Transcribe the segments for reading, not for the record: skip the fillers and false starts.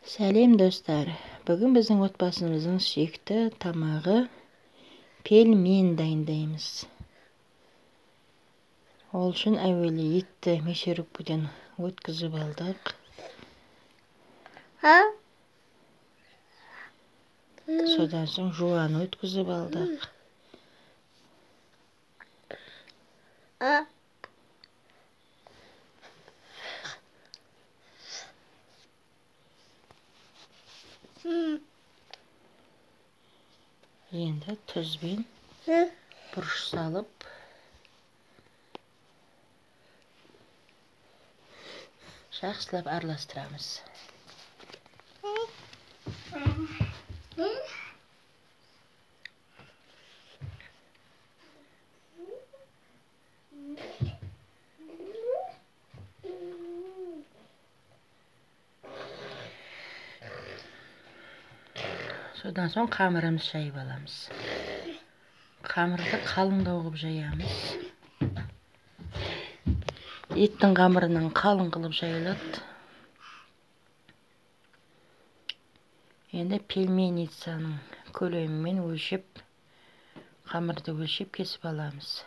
Сәлем достар. Бүгін біздің отбасымыздың сүйікті тамағы пельмен дайындаймыз. Ол үшін әуелі етті мясорубкіден өткізіп алдық. Содан соң жуаны өткізіп алдық. Енді тұзбен бұрыш салып жақсылап араластырамыз. Содан соң қамырымыз жайып аламыз. Қамырды қалыңдау қылып жаямыз. Еттің қамырынан қалың қылып жайылады. Енді пельменницаның көлемімен өлшеп, қамырды өлшеп кесіп аламыз.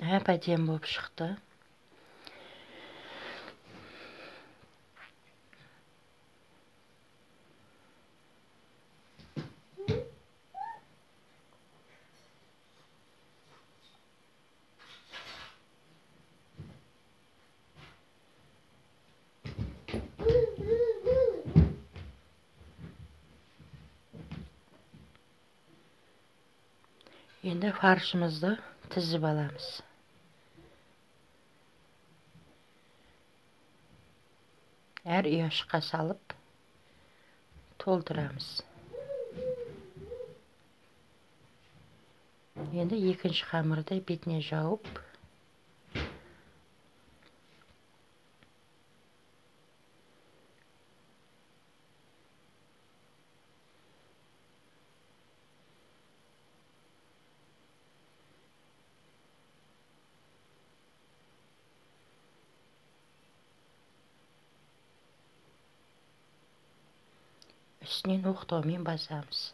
Әп-әдемі болып шықты. Енді фаршымызды тізіп аламыз. Әр ұяшыққа салып толтырамыз. Енді екінші қамырды бетіне жауып, үстінен оқтаумен басамыз.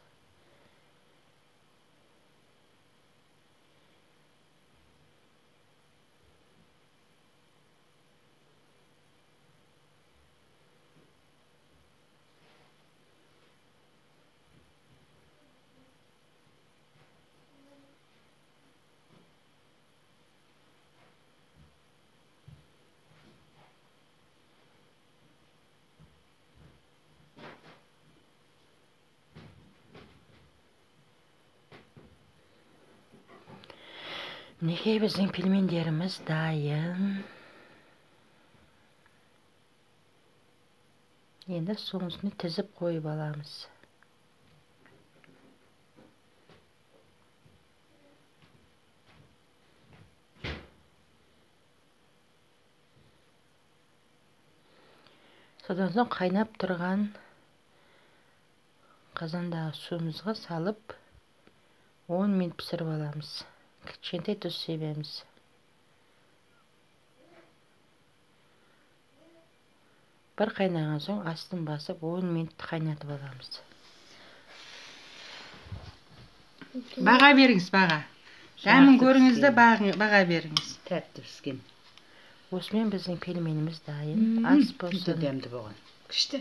Мінекей біздің пельмендеріміз дайын. Енді соның үстіне тізіп қойып аламыз. Содан соң қайнап тұрған қазандағы суымызға салып 10 минут пісіріп аламыз. Кішкентай тұз себеміз. Бір қайнаған соң астын басып 10 минут қайнатып аламыз. Баға беріңіз, баға. Дәмін көріңіз де баға беріңіз. Тәтті піскен. Осымен біздің пельменіміз дайын. Ас болсын. Дәмді болған. Күшті.